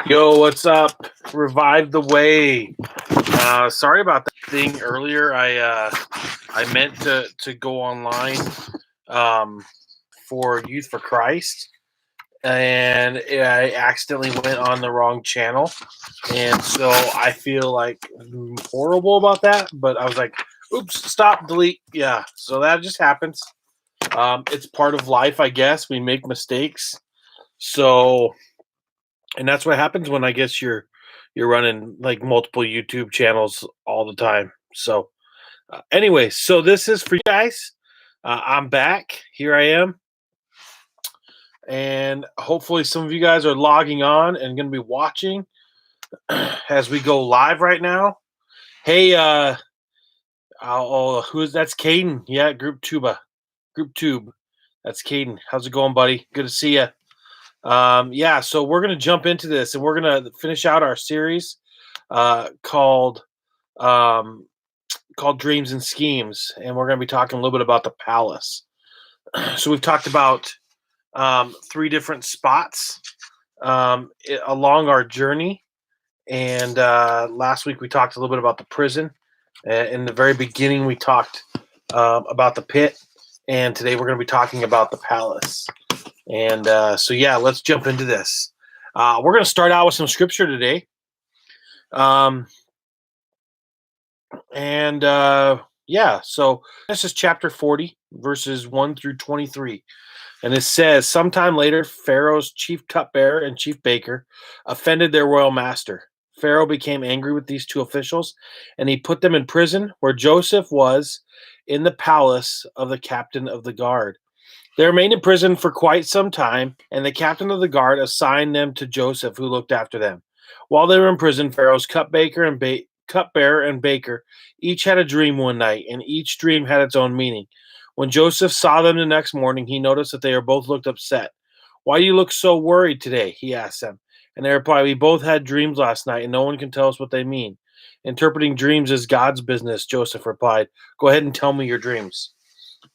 Yo, what's up? Revive the way. Sorry about that thing earlier. I meant to go online um, for Youth for Christ, and I accidentally went on the wrong channel, and so I feel like horrible about that. But I was like, "Oops, stop, delete." Yeah, so that just happens. It's part of life, I guess. We make mistakes, so and that's what happens when I guess you're running like multiple YouTube channels all the time. So, anyway, so this is for you guys. I'm back. Here I am, and hopefully some of you guys are logging on and going to be watching as we go live right now. Hey, who's that's Caden? Yeah, Group Tube. That's Caden. How's it going, buddy? Good to see you. Yeah, so we're gonna jump into this, and we're gonna finish out our series called um, called Dreams and Schemes, and we're going to be talking a little bit about the palace. So we've talked about three different spots along our journey, and last week we talked a little bit about the prison. In the very beginning, we talked about the pit, and today we're going to be talking about the palace. And so, yeah, let's jump into this. We're going to start out with some scripture today. So this is chapter 40, verses 1 through 23. And it says, sometime later, Pharaoh's chief cupbearer and chief baker offended their royal master. Pharaoh became angry with these two officials, and he put them in prison where Joseph was in the palace of the captain of the guard. They remained in prison for quite some time, and the captain of the guard assigned them to Joseph, who looked after them. While they were in prison, Pharaoh's cupbearer and baker each had a dream one night, and each dream had its own meaning. When Joseph saw them the next morning, he noticed that they both looked upset. "Why do you look so worried today?" he asked them. And they replied, "We both had dreams last night, and no one can tell us what they mean." "Interpreting dreams is God's business," Joseph replied. "Go ahead and tell me your dreams."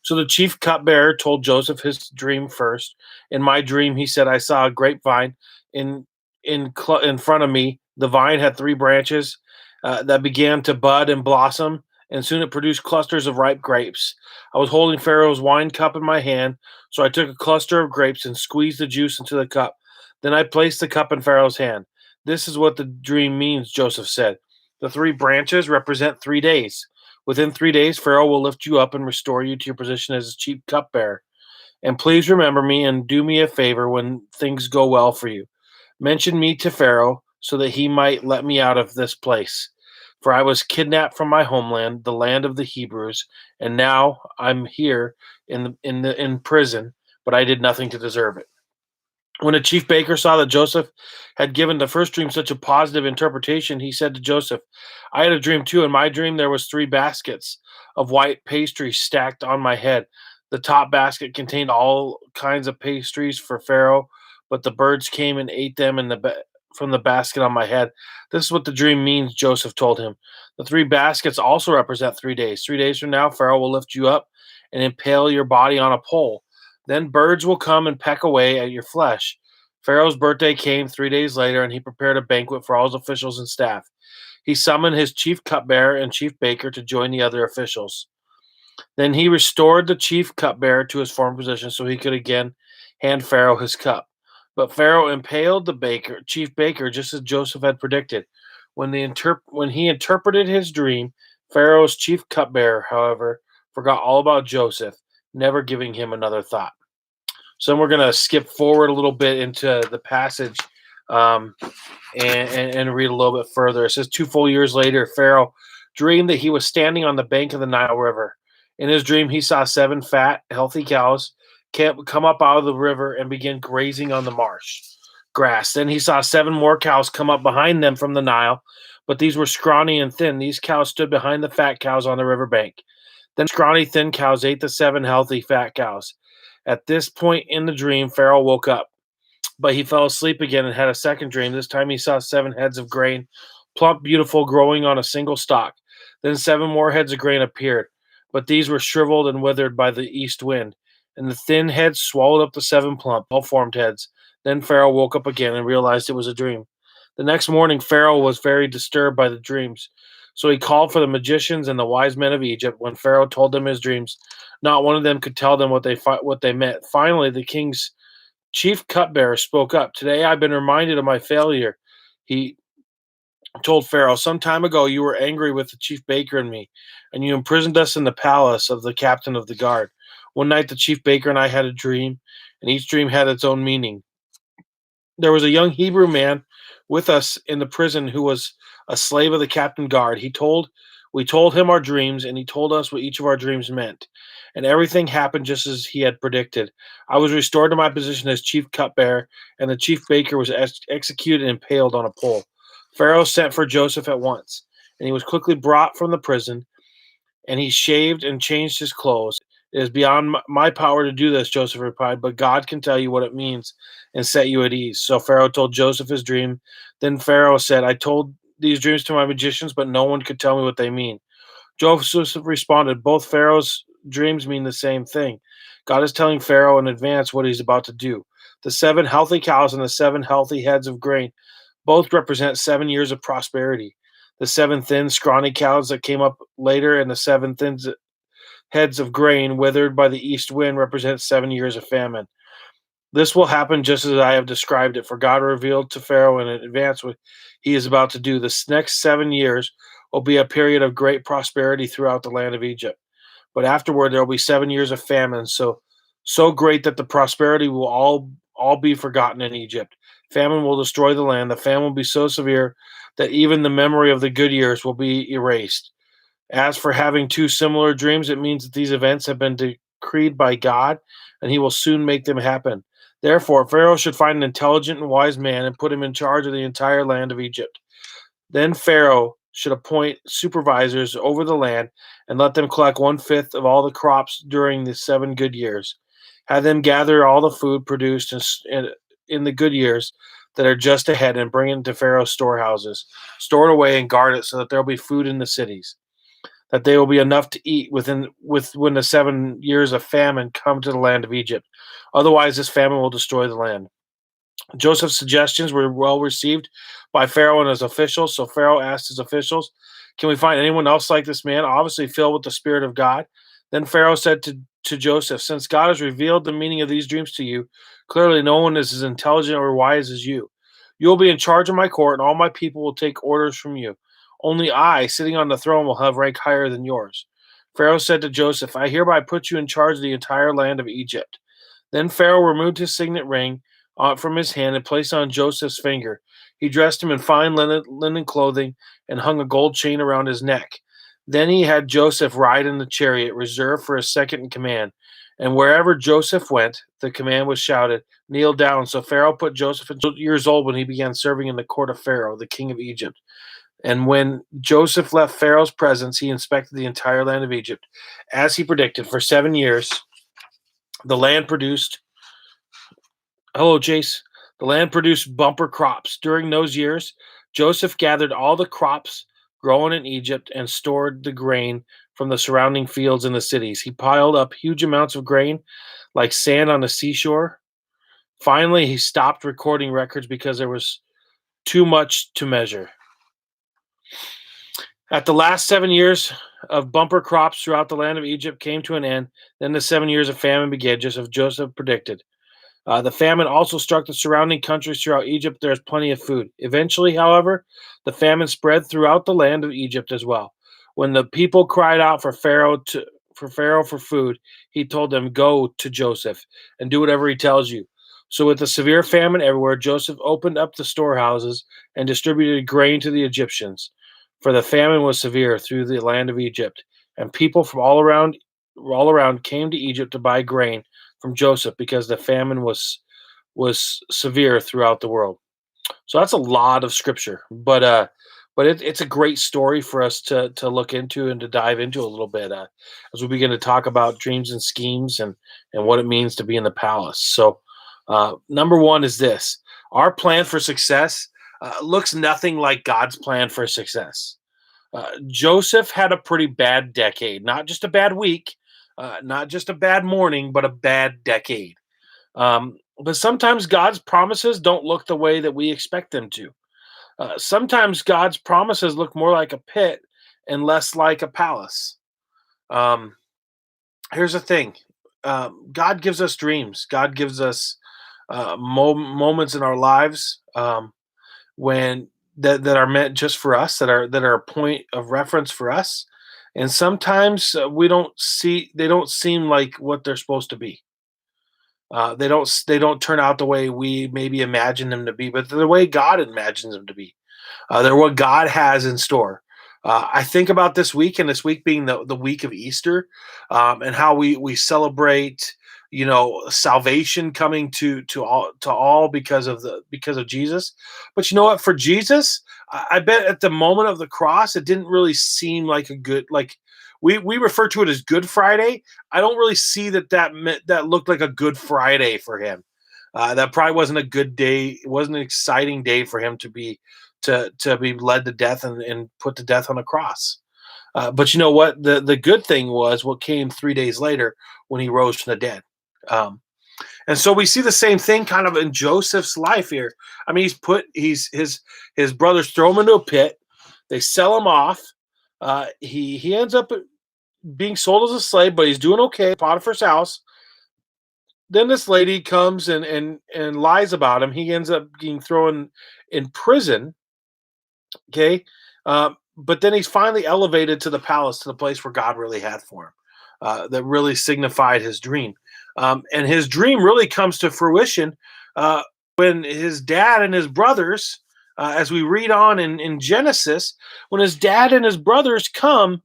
So the chief cupbearer told Joseph his dream first. "In my dream," he said, "I saw a grapevine in in front of me. The vine had three branches that began to bud and blossom, and soon it produced clusters of ripe grapes. I was holding Pharaoh's wine cup in my hand, so I took a cluster of grapes and squeezed the juice into the cup. Then I placed the cup in Pharaoh's hand. This is what the dream means," Joseph said. "The three branches represent 3 days. Within 3 days, Pharaoh will lift you up and restore you to your position as his chief cupbearer. And please remember me and do me a favor when things go well for you. Mention me to Pharaoh so that he might let me out of this place. For I was kidnapped from my homeland, the land of the Hebrews, and now I'm here in prison, but I did nothing to deserve it." When the chief baker saw that Joseph had given the first dream such a positive interpretation, he said to Joseph, "I had a dream too. In my dream, there was three baskets of white pastry stacked on my head. The top basket contained all kinds of pastries for Pharaoh, but the birds came and ate them from the basket on my head. This is what the dream means," Joseph told him. "The three baskets also represent 3 days. 3 days from now, Pharaoh will lift you up and impale your body on a pole. Then birds will come and peck away at your flesh." Pharaoh's birthday came 3 days later, and he prepared a banquet for all his officials and staff. He summoned his chief cupbearer and chief baker to join the other officials. Then he restored the chief cupbearer to his former position so he could again hand Pharaoh his cup. But Pharaoh impaled the chief baker, just as Joseph had predicted. When he interpreted his dream, Pharaoh's chief cupbearer, however, forgot all about Joseph, never giving him another thought. So then we're going to skip forward a little bit into the passage um, and read a little bit further. It says, 2 full years later, Pharaoh dreamed that he was standing on the bank of the Nile River. In his dream, he saw 7 fat, healthy cows come up out of the river and begin grazing on the marsh grass. Then he saw 7 more cows come up behind them from the Nile, but these were scrawny and thin. These cows stood behind the fat cows on the riverbank. Then scrawny, thin cows ate the 7 healthy, fat cows. At this point in the dream, Pharaoh woke up, but he fell asleep again and had a second dream. This time he saw 7 heads of grain, plump, beautiful, growing on a single stalk. Then 7 more heads of grain appeared, but these were shriveled and withered by the east wind, and the thin heads swallowed up the 7 plump, well-formed heads. Then Pharaoh woke up again and realized it was a dream. The next morning, Pharaoh was very disturbed by the dreams. So he called for the magicians and the wise men of Egypt. When Pharaoh told them his dreams, not one of them could tell them what they meant. Finally, the king's chief cupbearer spoke up. Today I've been reminded of my failure. He told Pharaoh, some time ago you were angry with the chief baker and me, and you imprisoned us in the palace of the captain of the guard. One night the chief baker and I had a dream, and each dream had its own meaning. There was a young Hebrew man with us in the prison who was a slave of the captain guard. We told him our dreams, and he told us what each of our dreams meant. And everything happened just as he had predicted. I was restored to my position as chief cupbearer, and the chief baker was executed and impaled on a pole. Pharaoh sent for Joseph at once, and he was quickly brought from the prison, and he shaved and changed his clothes. It is beyond my power to do this, Joseph replied, but God can tell you what it means and set you at ease. So Pharaoh told Joseph his dream. Then Pharaoh said, I told these dreams to my magicians, but no one could tell me what they mean. Joseph responded, both Pharaoh's dreams mean the same thing. God is telling Pharaoh in advance what he's about to do. The 7 healthy cows and the 7 healthy heads of grain both represent 7 years of prosperity. The 7 thin, scrawny cows that came up later and the 7 thin heads of grain withered by the east wind represent 7 years of famine. This will happen just as I have described it, for God revealed to Pharaoh in advance what he is about to do. This next 7 years will be a period of great prosperity throughout the land of Egypt. But afterward there will be 7 years of famine, so great that the prosperity will all be forgotten in Egypt. Famine will destroy the land. The famine will be so severe that even the memory of the good years will be erased. As for having 2 similar dreams, it means that these events have been decreed by God, and he will soon make them happen. Therefore, Pharaoh should find an intelligent and wise man and put him in charge of the entire land of Egypt. Then Pharaoh should appoint supervisors over the land and let them collect 1/5 of all the crops during the 7 good years. Have them gather all the food produced in the good years that are just ahead and bring it to Pharaoh's storehouses. Store it away and guard it so that there will be food in the cities, that they will be enough to eat when the 7 years of famine come to the land of Egypt. Otherwise, this famine will destroy the land. Joseph's suggestions were well received by Pharaoh and his officials. So Pharaoh asked his officials, can we find anyone else like this man, obviously filled with the Spirit of God? Then Pharaoh said to Joseph, since God has revealed the meaning of these dreams to you, clearly no one is as intelligent or wise as you. You will be in charge of my court, and all my people will take orders from you. Only I, sitting on the throne, will have rank higher than yours. Pharaoh said to Joseph, I hereby put you in charge of the entire land of Egypt. Then Pharaoh removed his signet ring from his hand and placed on Joseph's finger. He dressed him in fine linen clothing and hung a gold chain around his neck. Then he had Joseph ride in the chariot reserved for his second in command. And wherever Joseph went, the command was shouted, kneel down. So Pharaoh put Joseph at 2 years old when he began serving in the court of Pharaoh, the king of Egypt. And when Joseph left Pharaoh's presence, he inspected the entire land of Egypt. As he predicted, for 7 years, the land produced. Hello, Chase. The land produced bumper crops. During those years, Joseph gathered all the crops grown in Egypt and stored the grain from the surrounding fields in the cities. He piled up huge amounts of grain like sand on the seashore. Finally, he stopped recording records because there was too much to measure. At the last 7 years of bumper crops throughout the land of Egypt came to an end, then the 7 years of famine began, just as Joseph predicted. The famine also struck the surrounding countries throughout Egypt. There's plenty of food. Eventually, however, the famine spread throughout the land of Egypt as well. When the people cried out for Pharaoh for food, he told them, "Go to Joseph and do whatever he tells you." So, with the severe famine everywhere, Joseph opened up the storehouses and distributed grain to the Egyptians. For the famine was severe through the land of Egypt, and people from all around came to Egypt to buy grain from Joseph because the famine was severe throughout the world. So that's a lot of scripture, but it's a great story for us to look into and to dive into a little bit as we begin to talk about dreams and schemes and what it means to be in the palace. So number one is this: our plan for success looks nothing like God's plan for success. Joseph had a pretty bad decade, not just a bad week, not just a bad morning, but a bad decade. But sometimes God's promises don't look the way that we expect them to. Sometimes God's promises look more like a pit and less like a palace. Um, Here's the thing. God gives us dreams. God gives us moments in our lives, when that are meant just for us, that are a point of reference for us. And sometimes we don't see they don't seem like what they're supposed to be. They don't turn out the way we maybe imagine them to be, but the way God imagines them to be. They're what God has in store. I think about this week, and this week being the week of Easter, and how we celebrate, salvation coming to all because of Jesus. But you know what? For Jesus, I bet at the moment of the cross, it didn't really seem like a good like. We refer to it as Good Friday. I don't really see that looked like a Good Friday for him. That probably wasn't a good day. It wasn't an exciting day for him to be led to death and put to death on a cross. But you know what? The good thing was what came 3 days later when he rose from the dead. Um, and so we see the same thing kind of in Joseph's life here. I mean, his brothers throw him into a pit. They sell him off. He ends up being sold as a slave, but he's doing okay. Potiphar's house. Then this lady comes and lies about him. He ends up being thrown in prison. Okay. But then he's finally elevated to the palace, to the place where God really had for him, that really signified his dream. And his dream really comes to fruition uh, when his dad and his brothers, as we read on in Genesis, when his dad and his brothers come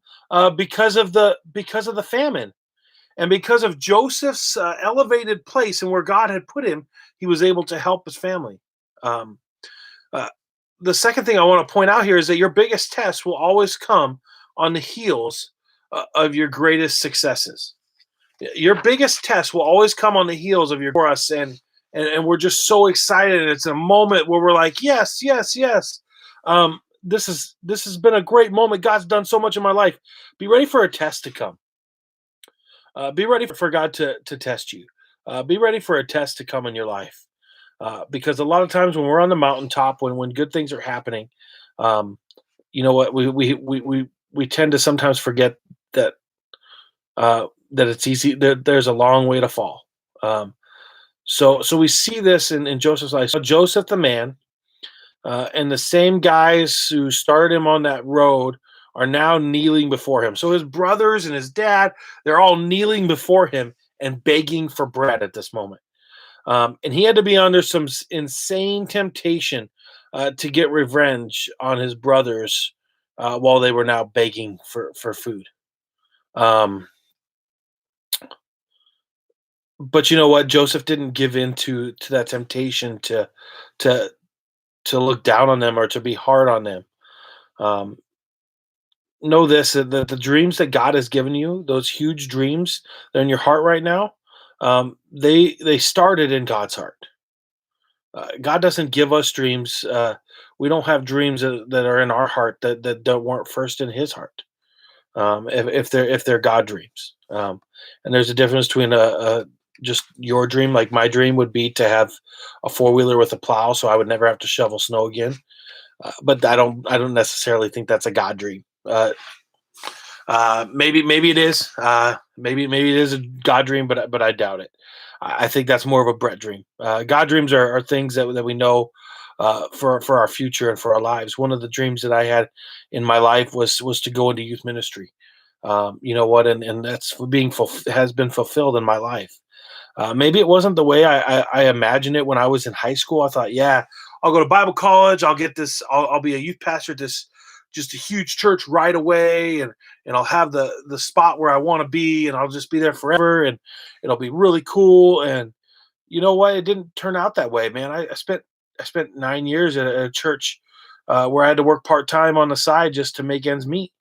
because of the famine. And because of Joseph's elevated place and where God had put him, he was able to help his family. Um, uh, the second thing I want to point out here is that your biggest test will always come on the heels of your greatest successes. Your biggest test will always come on the heels of your for us, and we're just so excited. And it's a moment where we're like, yes, yes, yes. This has been a great moment. God's done so much in my life. Be ready for a test to come. Be ready for God to test you. Be ready for a test to come in your life, because a lot of times when we're on the mountaintop, when good things are happening, um, you know what we tend to sometimes forget that that it's easy. There's a long way to fall. Um, so we see this in Joseph's life. So Joseph the man, and the same guys who started him on that road are now kneeling before him. So his brothers and his dad, they're all kneeling before him and begging for bread at this moment. And he had to be under some insane temptation to get revenge on his brothers while they were now begging for food. Um, but you know what? Joseph didn't give in to that temptation to to look down on them or to be hard on them. Um, know this, that the dreams that God has given you, those huge dreams that are in your heart right now, they started in God's heart. God doesn't give us dreams. We don't have dreams that are in our heart that weren't first in His heart. If they're God dreams, and there's a difference between a just your dream. Like my dream would be to have a four wheeler with a plow, so I would never have to shovel snow again. But I don't necessarily think that's a God dream. Maybe it is. Maybe it is a God dream, but I doubt it. I think that's more of a Brett dream. God dreams are things that we know for our future and for our lives. One of the dreams that I had in my life was to go into youth ministry. You know what, and that's has been fulfilled in my life. Maybe it wasn't the way I imagined it when I was in high school. I thought, yeah, I'll go to Bible college. I'll get this. I'll be a youth pastor at this just a huge church right away, and I'll have the spot where I want to be, and I'll just be there forever, and it'll be really cool. And you know what? It didn't turn out that way, man. I spent 9 years at a church where I had to work part time on the side just to make ends meet.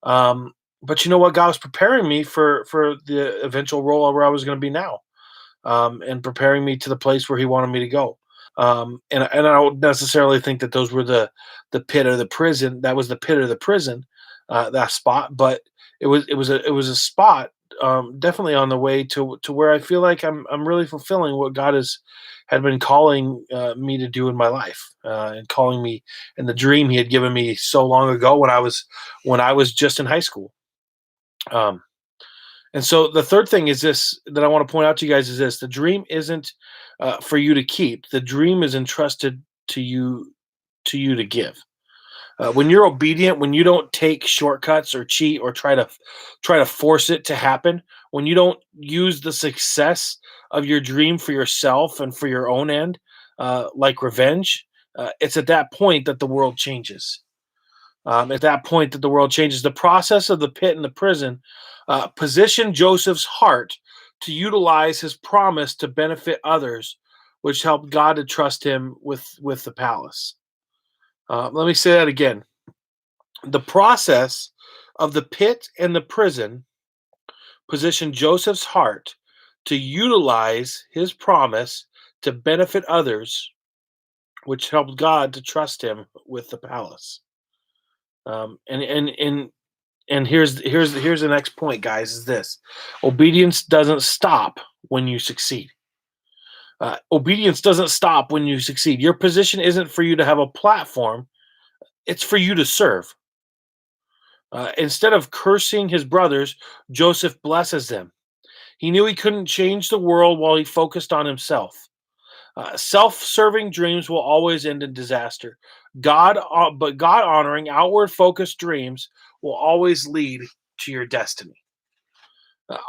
But you know what? God was preparing me for the eventual role where I was going to be now, and preparing me to the place where He wanted me to go. And I don't necessarily think that those were the pit or the prison. That was the pit or the prison, that spot. But it was a spot definitely on the way to where I feel like I'm really fulfilling what God had been calling me to do in my life, and calling me, and the dream He had given me so long ago when I was just in high school. Um, and so the third thing is this that I want to point out to you guys is this: the dream isn't for you to keep. The dream is entrusted to you to give. When you're obedient, when you don't take shortcuts or cheat or try to force it to happen, when you don't use the success of your dream for yourself and for your own end, like revenge, it's at that point that the world changes. At that point that the world changes. The process of the pit and the prison positioned Joseph's heart to utilize his promise to benefit others, which helped God to trust him with the palace. Let me say that again. The process of the pit and the prison positioned Joseph's heart to utilize his promise to benefit others, which helped God to trust him with the palace. And here's the next point, guys. Is this: obedience doesn't stop when you succeed. Obedience doesn't stop when you succeed. Your position isn't for you to have a platform; it's for you to serve. Instead of cursing his brothers, Joseph blesses them. He knew he couldn't change the world while he focused on himself. Self-serving dreams will always end in disaster. But God honoring, outward-focused dreams will always lead to your destiny.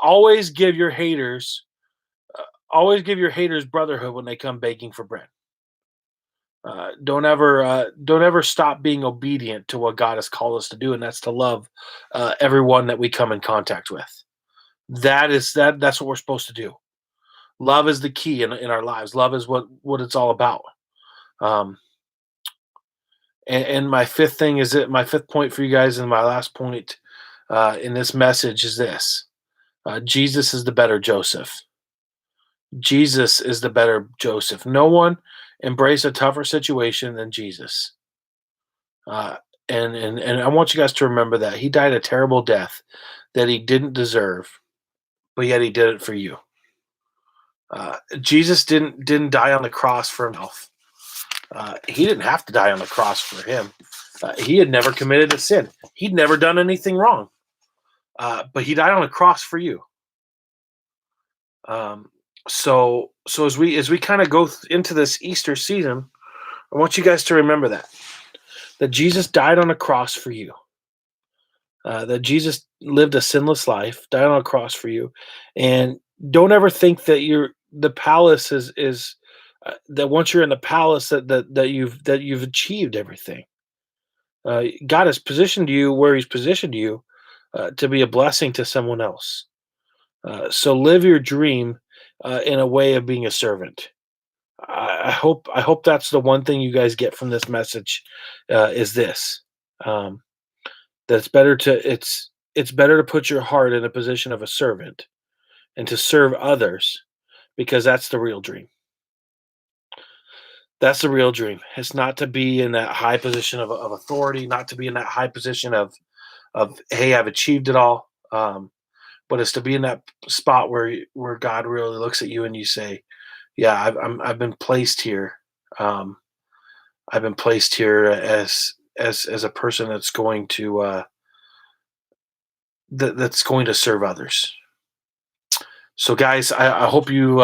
Always give your haters, always give your haters brotherhood when they come begging for bread. Don't ever stop being obedient to what God has called us to do, and that's to love everyone that we come in contact with. That's what we're supposed to do. Love is the key in our lives. Love is what it's all about. Um, and my fifth thing is it. My fifth point for you guys, and my last point in this message is this: Jesus is the better Joseph. Jesus is the better Joseph. No one embraced a tougher situation than Jesus. Uh, and I want you guys to remember that he died a terrible death that he didn't deserve, but yet he did it for you. Jesus didn't die on the cross for himself. He didn't have to die on the cross for him. He had never committed a sin. He'd never done anything wrong. But he died on the cross for you. So as we kind of go into this Easter season, I want you guys to remember that Jesus died on a cross for you. That Jesus lived a sinless life, died on a cross for you, and don't ever think that the palace is that once you're in the palace that you've achieved everything. God has positioned you where He's positioned you to be a blessing to someone else. So live your dream in a way of being a servant. I hope that's the one thing you guys get from this message is this. That it's better to put your heart in a position of a servant and to serve others, because that's the real dream. That's the real dream. It's not to be in that high position of authority, not to be in that high position of hey, I've achieved it all. But it's to be in that spot where God really looks at you and you say, yeah, I've been placed here. Um, I've been placed here as a person that's going to that's going to serve others. So, guys, I hope you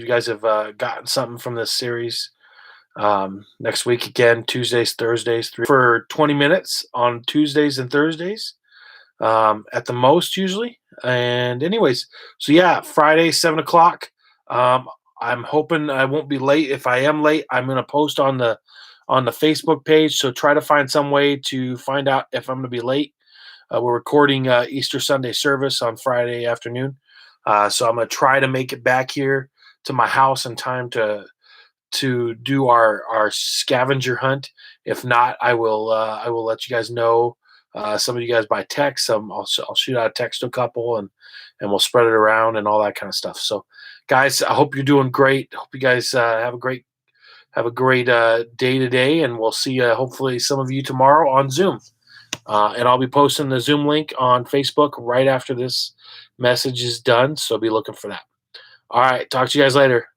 guys have gotten something from this series. Next week again, Tuesdays, Thursdays, for 20 minutes on Tuesdays and Thursdays, at the most usually. And anyways, so yeah, Friday 7 o'clock. I'm hoping I won't be late. If I am late, I'm going to post on the Facebook page. So try to find some way to find out if I'm going to be late. We're recording Easter Sunday service on Friday afternoon. So I'm going to try to make it back here to my house in time to do our scavenger hunt. If not, I will let you guys know. Some of you guys by text. I'll shoot out a text to a couple and we'll spread it around and all that kind of stuff. So, guys, I hope you're doing great. Hope you guys have a great day today, and we'll see hopefully some of you tomorrow on Zoom. And I'll be posting the Zoom link on Facebook right after this message is done, so be looking for that. All right, talk to you guys later.